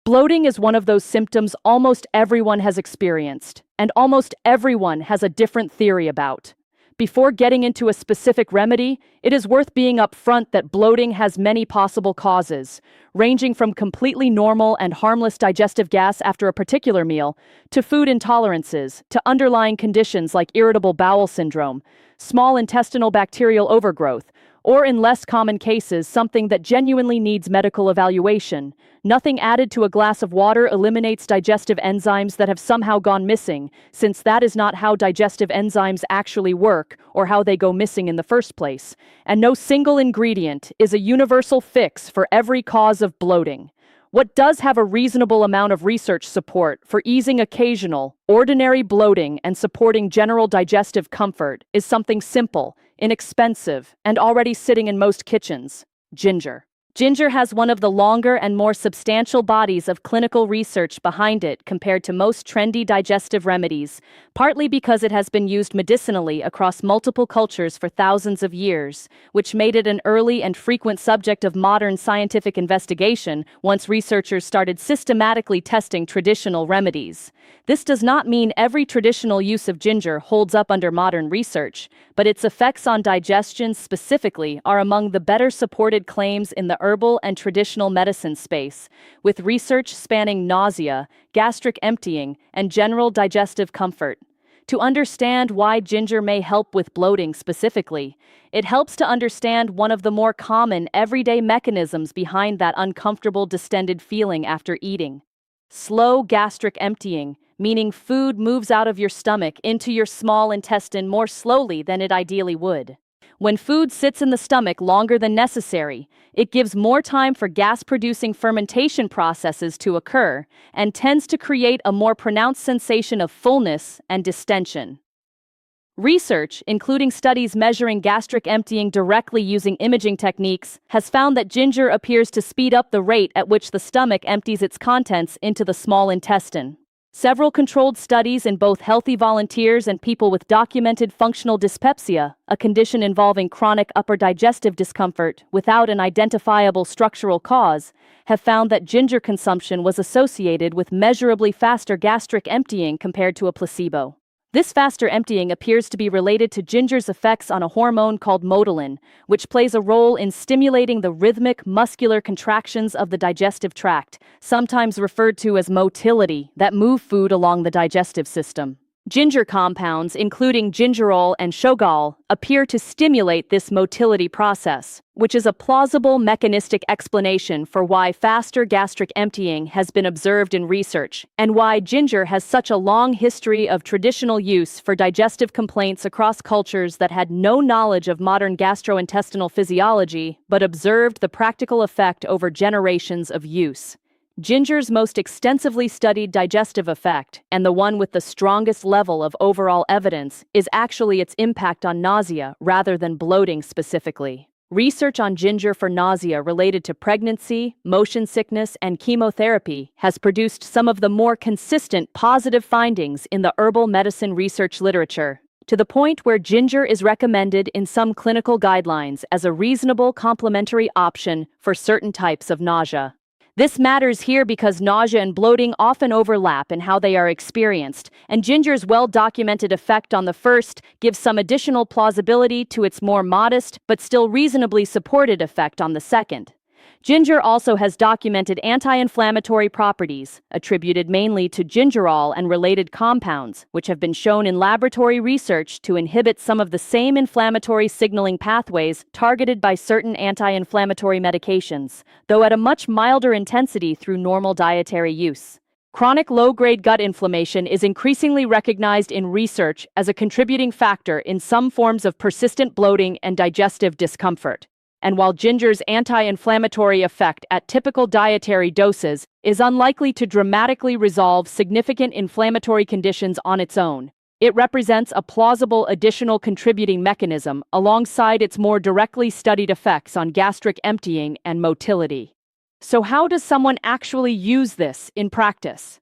Bloating is one of those symptoms almost everyone has experienced, and almost everyone has a different theory about. Before getting into a specific remedy, it is worth being upfront that bloating has many possible causes, ranging from completely normal and harmless digestive gas after a particular meal, to food intolerances, to underlying conditions like irritable bowel syndrome, small intestinal bacterial overgrowth, or in less common cases, something that genuinely needs medical evaluation. Nothing added to a glass of water eliminates digestive enzymes that have somehow gone missing, since that is not how digestive enzymes actually work or how they go missing in the first place. And no single ingredient is a universal fix for every cause of bloating. What does have a reasonable amount of research support for easing occasional, ordinary bloating and supporting general digestive comfort is something simple, inexpensive, and already sitting in most kitchens: ginger. Ginger has one of the longer and more substantial bodies of clinical research behind it compared to most trendy digestive remedies, partly because it has been used medicinally across multiple cultures for thousands of years, which made it an early and frequent subject of modern scientific investigation once researchers started systematically testing traditional remedies. This does not mean every traditional use of ginger holds up under modern research, but its effects on digestion specifically are among the better supported claims in the herbal and traditional medicine space, with research spanning nausea, gastric emptying, and general digestive comfort. To understand why ginger may help with bloating specifically, it helps to understand one of the more common everyday mechanisms behind that uncomfortable distended feeling after eating. Slow gastric emptying, meaning food moves out of your stomach into your small intestine more slowly than it ideally would. When food sits in the stomach longer than necessary, it gives more time for gas-producing fermentation processes to occur and tends to create a more pronounced sensation of fullness and distension. Research, including studies measuring gastric emptying directly using imaging techniques, has found that ginger appears to speed up the rate at which the stomach empties its contents into the small intestine. Several controlled studies in both healthy volunteers and people with documented functional dyspepsia, a condition involving chronic upper digestive discomfort without an identifiable structural cause, have found that ginger consumption was associated with measurably faster gastric emptying compared to a placebo. This faster emptying appears to be related to ginger's effects on a hormone called motilin, which plays a role in stimulating the rhythmic muscular contractions of the digestive tract, sometimes referred to as motility, that move food along the digestive system. Ginger compounds, including gingerol and shogal, appear to stimulate this motility process, which is a plausible mechanistic explanation for why faster gastric emptying has been observed in research, and why ginger has such a long history of traditional use for digestive complaints across cultures that had no knowledge of modern gastrointestinal physiology, but observed the practical effect over generations of use. Ginger's most extensively studied digestive effect, and the one with the strongest level of overall evidence, is actually its impact on nausea rather than bloating specifically. Research on ginger for nausea related to pregnancy, motion sickness, and chemotherapy has produced some of the more consistent positive findings in the herbal medicine research literature, to the point where ginger is recommended in some clinical guidelines as a reasonable complementary option for certain types of nausea. This matters here because nausea and bloating often overlap in how they are experienced, and ginger's well-documented effect on the first gives some additional plausibility to its more modest but still reasonably supported effect on the second. Ginger also has documented anti-inflammatory properties, attributed mainly to gingerol and related compounds, which have been shown in laboratory research to inhibit some of the same inflammatory signaling pathways targeted by certain anti-inflammatory medications, though at a much milder intensity through normal dietary use. Chronic low-grade gut inflammation is increasingly recognized in research as a contributing factor in some forms of persistent bloating and digestive discomfort. And while ginger's anti-inflammatory effect at typical dietary doses is unlikely to dramatically resolve significant inflammatory conditions on its own, it represents a plausible additional contributing mechanism alongside its more directly studied effects on gastric emptying and motility. So how does someone actually use this in practice?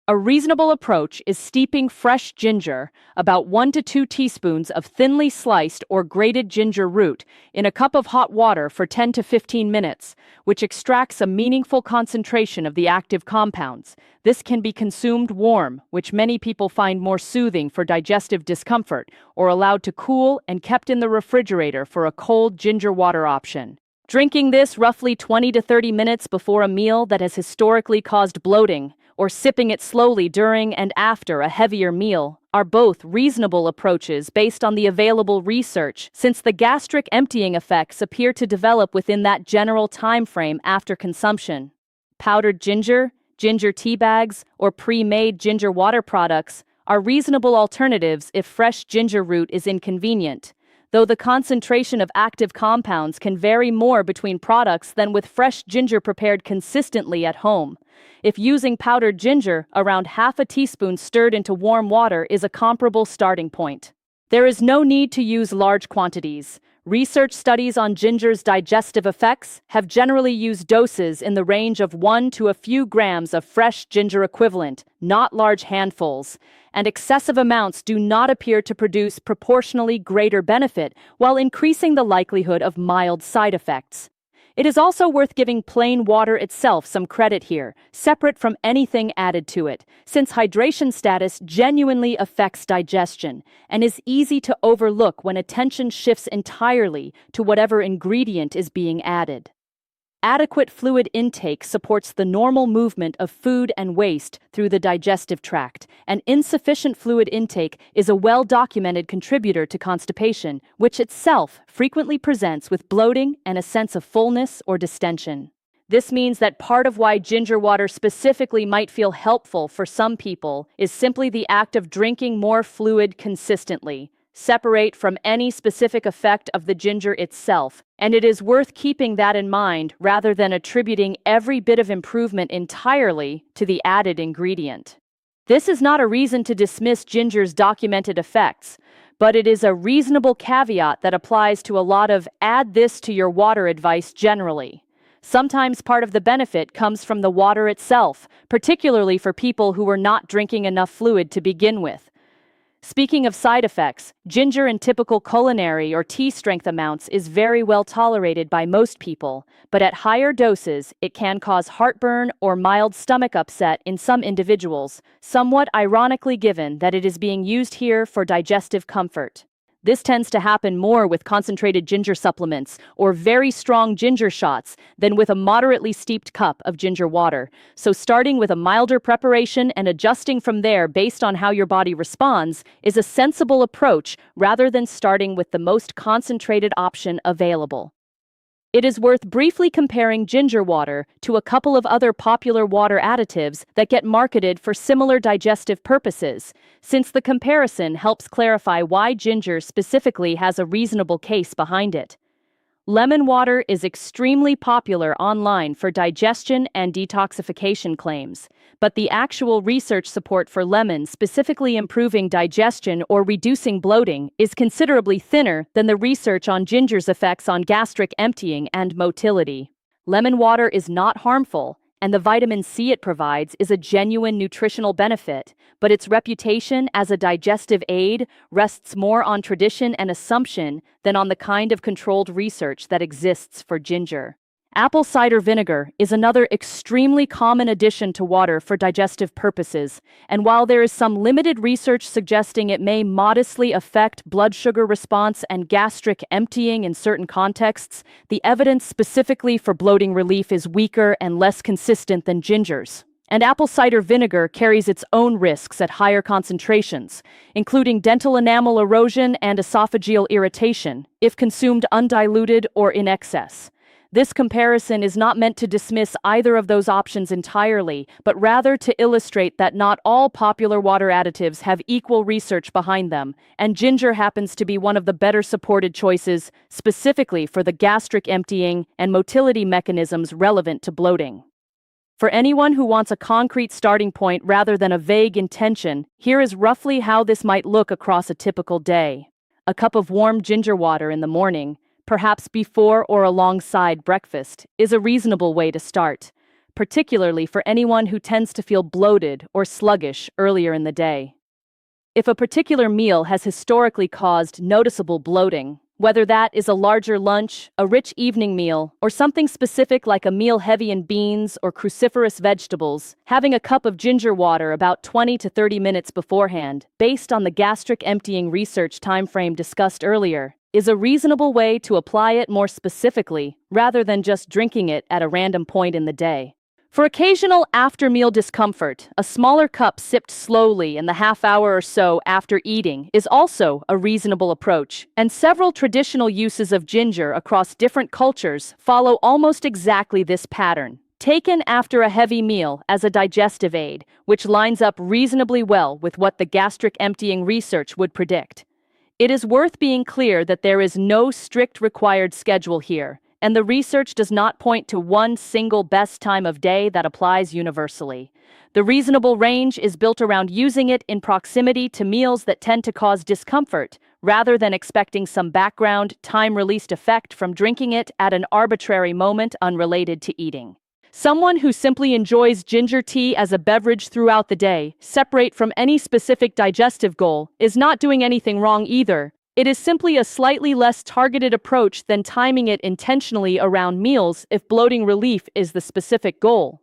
A reasonable approach is steeping fresh ginger, about 1 to 2 teaspoons of thinly sliced or grated ginger root, in a cup of hot water for 10 to 15 minutes, which extracts a meaningful concentration of the active compounds. This can be consumed warm, which many people find more soothing for digestive discomfort, or allowed to cool and kept in the refrigerator for a cold ginger water option. Drinking this roughly 20 to 30 minutes before a meal that has historically caused bloating, or sipping it slowly during and after a heavier meal, are both reasonable approaches based on the available research, since the gastric emptying effects appear to develop within that general time frame after consumption. Powdered ginger, ginger tea bags, or pre-made ginger water products are reasonable alternatives if fresh ginger root is inconvenient, though the concentration of active compounds can vary more between products than with fresh ginger prepared consistently at home. If using powdered ginger, around half a teaspoon stirred into warm water is a comparable starting point. There is no need to use large quantities. Research studies on ginger's digestive effects have generally used doses in the range of 1 to a few grams of fresh ginger equivalent, not large handfuls, and excessive amounts do not appear to produce proportionally greater benefit while increasing the likelihood of mild side effects. It is also worth giving plain water itself some credit here, separate from anything added to it, since hydration status genuinely affects digestion and is easy to overlook when attention shifts entirely to whatever ingredient is being added. Adequate fluid intake supports the normal movement of food and waste through the digestive tract, and insufficient fluid intake is a well-documented contributor to constipation, which itself frequently presents with bloating and a sense of fullness or distension. This means that part of why ginger water specifically might feel helpful for some people is simply the act of drinking more fluid consistently, separate from any specific effect of the ginger itself, and it is worth keeping that in mind rather than attributing every bit of improvement entirely to the added ingredient. This is not a reason to dismiss ginger's documented effects, but it is a reasonable caveat that applies to a lot of add this to your water advice generally. Sometimes part of the benefit comes from the water itself, particularly for people who are not drinking enough fluid to begin with. Speaking of side effects, ginger in typical culinary or tea strength amounts is very well tolerated by most people, but at higher doses, it can cause heartburn or mild stomach upset in some individuals, somewhat ironically given that it is being used here for digestive comfort. This tends to happen more with concentrated ginger supplements or very strong ginger shots than with a moderately steeped cup of ginger water. So starting with a milder preparation and adjusting from there based on how your body responds is a sensible approach rather than starting with the most concentrated option available. It is worth briefly comparing ginger water to a couple of other popular water additives that get marketed for similar digestive purposes, since the comparison helps clarify why ginger specifically has a reasonable case behind it. Lemon water is extremely popular online for digestion and detoxification claims, but the actual research support for lemon specifically improving digestion or reducing bloating is considerably thinner than the research on ginger's effects on gastric emptying and motility. Lemon water is not harmful, and the vitamin C it provides is a genuine nutritional benefit, but its reputation as a digestive aid rests more on tradition and assumption than on the kind of controlled research that exists for ginger. Apple cider vinegar is another extremely common addition to water for digestive purposes, and while there is some limited research suggesting it may modestly affect blood sugar response and gastric emptying in certain contexts, the evidence specifically for bloating relief is weaker and less consistent than ginger's. And apple cider vinegar carries its own risks at higher concentrations, including dental enamel erosion and esophageal irritation, if consumed undiluted or in excess. This comparison is not meant to dismiss either of those options entirely, but rather to illustrate that not all popular water additives have equal research behind them, and ginger happens to be one of the better supported choices, specifically for the gastric emptying and motility mechanisms relevant to bloating. For anyone who wants a concrete starting point rather than a vague intention, here is roughly how this might look across a typical day. A cup of warm ginger water in the morning, perhaps before or alongside breakfast, is a reasonable way to start. particularly for anyone who tends to feel bloated or sluggish earlier in the day. If a particular meal has historically caused noticeable bloating, whether that is a larger lunch, a rich evening meal, or something specific like a meal heavy in beans or cruciferous vegetables, having a cup of ginger water about 20 to 30 minutes beforehand, based on the gastric emptying research timeframe discussed earlier, is a reasonable way to apply it more specifically, rather than just drinking it at a random point in the day. For occasional after-meal discomfort, a smaller cup sipped slowly in the half hour or so after eating is also a reasonable approach, and several traditional uses of ginger across different cultures follow almost exactly this pattern. Taken after a heavy meal as a digestive aid, which lines up reasonably well with what the gastric emptying research would predict. It is worth being clear that there is no strict required schedule here, and the research does not point to one single best time of day that applies universally. The reasonable range is built around using it in proximity to meals that tend to cause discomfort, rather than expecting some background, time-released effect from drinking it at an arbitrary moment unrelated to eating. Someone who simply enjoys ginger tea as a beverage throughout the day, separate from any specific digestive goal, is not doing anything wrong either. It is simply a slightly less targeted approach than timing it intentionally around meals if bloating relief is the specific goal.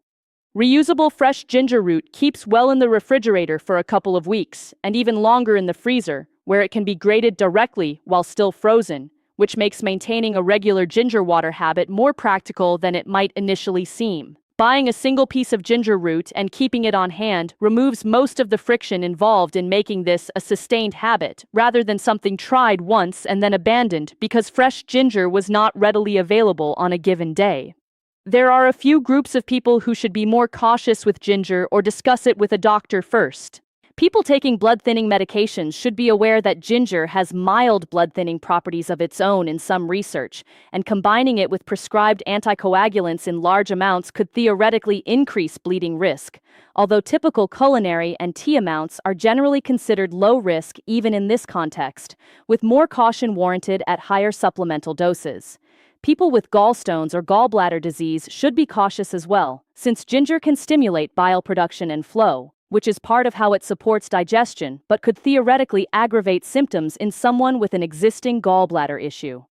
Reusable fresh ginger root keeps well in the refrigerator for a couple of weeks, and even longer in the freezer, where it can be grated directly while still frozen, which makes maintaining a regular ginger water habit more practical than it might initially seem. Buying a single piece of ginger root and keeping it on hand removes most of the friction involved in making this a sustained habit, rather than something tried once and then abandoned because fresh ginger was not readily available on a given day. There are a few groups of people who should be more cautious with ginger or discuss it with a doctor first. People taking blood-thinning medications should be aware that ginger has mild blood-thinning properties of its own in some research, and combining it with prescribed anticoagulants in large amounts could theoretically increase bleeding risk, although typical culinary and tea amounts are generally considered low risk even in this context, with more caution warranted at higher supplemental doses. People with gallstones or gallbladder disease should be cautious as well, since ginger can stimulate bile production and flow, which is part of how it supports digestion, but could theoretically aggravate symptoms in someone with an existing gallbladder issue.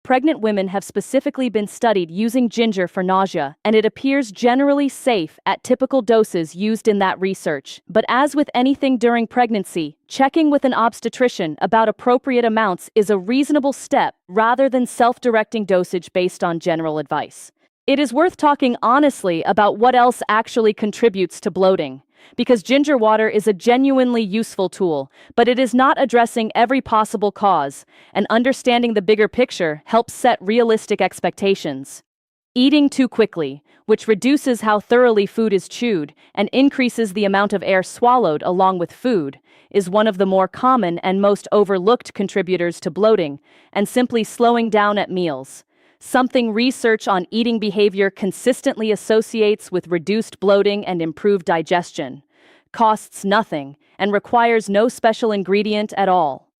Pregnant women have specifically been studied using ginger for nausea, and it appears generally safe at typical doses used in that research. But as with anything during pregnancy, checking with an obstetrician about appropriate amounts is a reasonable step rather than self-directing dosage based on general advice. It is worth talking honestly about what else actually contributes to bloating, because ginger water is a genuinely useful tool, but it is not addressing every possible cause, and understanding the bigger picture helps set realistic expectations. Eating too quickly, which reduces how thoroughly food is chewed and increases the amount of air swallowed along with food, is one of the more common and most overlooked contributors to bloating, and simply slowing down at meals. Something research on eating behavior consistently associates with reduced bloating and improved digestion, costs nothing, and requires no special ingredient at all.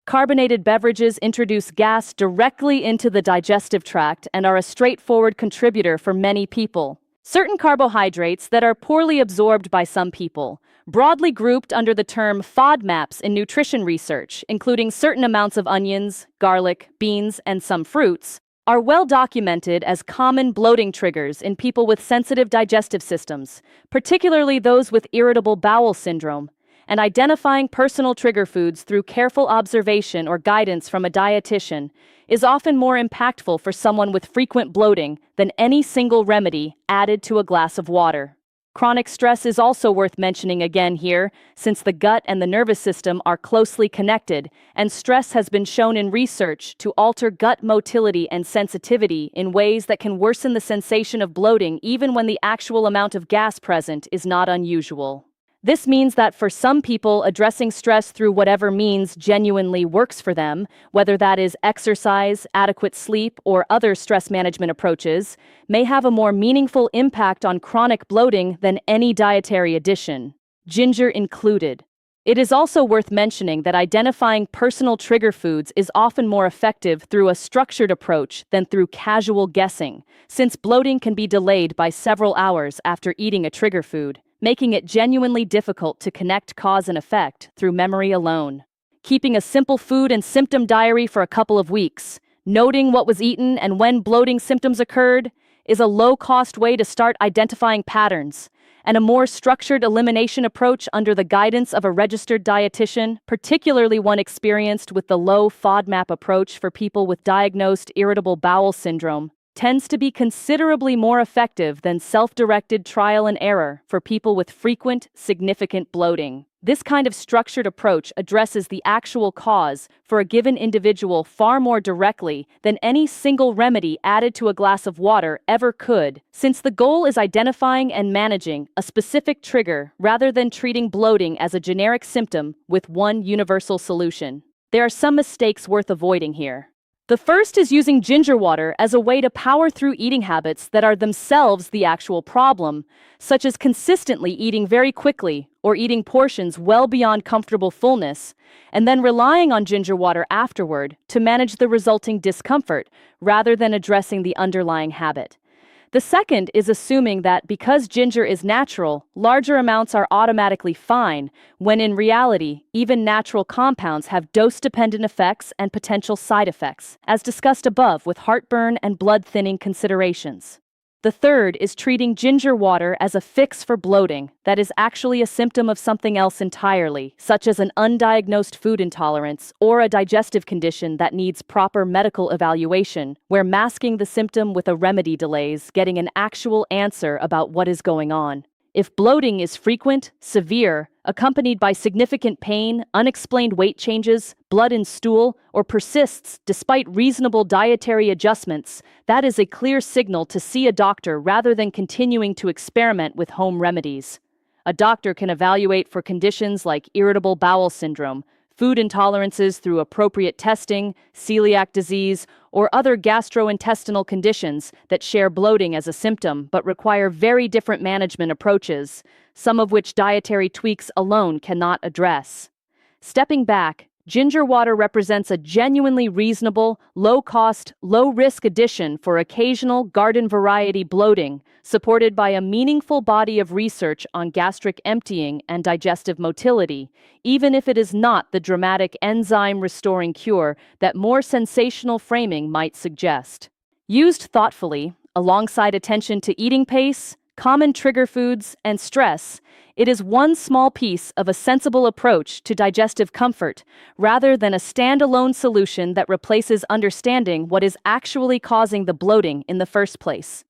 Carbonated beverages introduce gas directly into the digestive tract and are a straightforward contributor for many people. Certain carbohydrates that are poorly absorbed by some people, broadly grouped under the term FODMAPs in nutrition research, including certain amounts of onions, garlic, beans, and some fruits, are well documented as common bloating triggers in people with sensitive digestive systems, particularly those with irritable bowel syndrome, and identifying personal trigger foods through careful observation or guidance from a dietitian is often more impactful for someone with frequent bloating than any single remedy added to a glass of water. Chronic stress is also worth mentioning again here, since the gut and the nervous system are closely connected, and stress has been shown in research to alter gut motility and sensitivity in ways that can worsen the sensation of bloating even when the actual amount of gas present is not unusual. This means that for some people, addressing stress through whatever means genuinely works for them, whether that is exercise, adequate sleep, or other stress management approaches, may have a more meaningful impact on chronic bloating than any dietary addition, ginger included. It is also worth mentioning that identifying personal trigger foods is often more effective through a structured approach than through casual guessing, since bloating can be delayed by several hours after eating a trigger food, making it genuinely difficult to connect cause and effect through memory alone. Keeping a simple food and symptom diary for a couple of weeks, noting what was eaten and when bloating symptoms occurred, is a low-cost way to start identifying patterns, and a more structured elimination approach under the guidance of a registered dietitian, particularly one experienced with the low FODMAP approach for people with diagnosed irritable bowel syndrome, tends to be considerably more effective than self-directed trial and error for people with frequent, significant bloating. This kind of structured approach addresses the actual cause for a given individual far more directly than any single remedy added to a glass of water ever could, since the goal is identifying and managing a specific trigger rather than treating bloating as a generic symptom with one universal solution. There are some mistakes worth avoiding here. The first is using ginger water as a way to power through eating habits that are themselves the actual problem, such as consistently eating very quickly or eating portions well beyond comfortable fullness, and then relying on ginger water afterward to manage the resulting discomfort rather than addressing the underlying habit. The second is assuming that because ginger is natural, larger amounts are automatically fine, when in reality, even natural compounds have dose-dependent effects and potential side effects, as discussed above with heartburn and blood-thinning considerations. The third is treating ginger water as a fix for bloating that is actually a symptom of something else entirely, such as an undiagnosed food intolerance or a digestive condition that needs proper medical evaluation, where masking the symptom with a remedy delays getting an actual answer about what is going on. If bloating is frequent, severe, accompanied by significant pain, unexplained weight changes, blood in stool, or persists despite reasonable dietary adjustments, that is a clear signal to see a doctor rather than continuing to experiment with home remedies. A doctor can evaluate for conditions like irritable bowel syndrome, food intolerances through appropriate testing, celiac disease, or other gastrointestinal conditions that share bloating as a symptom but require very different management approaches, some of which dietary tweaks alone cannot address. Stepping back, ginger water represents a genuinely reasonable, low-cost, low-risk addition for occasional garden-variety bloating, supported by a meaningful body of research on gastric emptying and digestive motility, even if it is not the dramatic enzyme-restoring cure that more sensational framing might suggest. Used thoughtfully, alongside attention to eating pace, common trigger foods, and stress, it is one small piece of a sensible approach to digestive comfort, rather than a standalone solution that replaces understanding what is actually causing the bloating in the first place.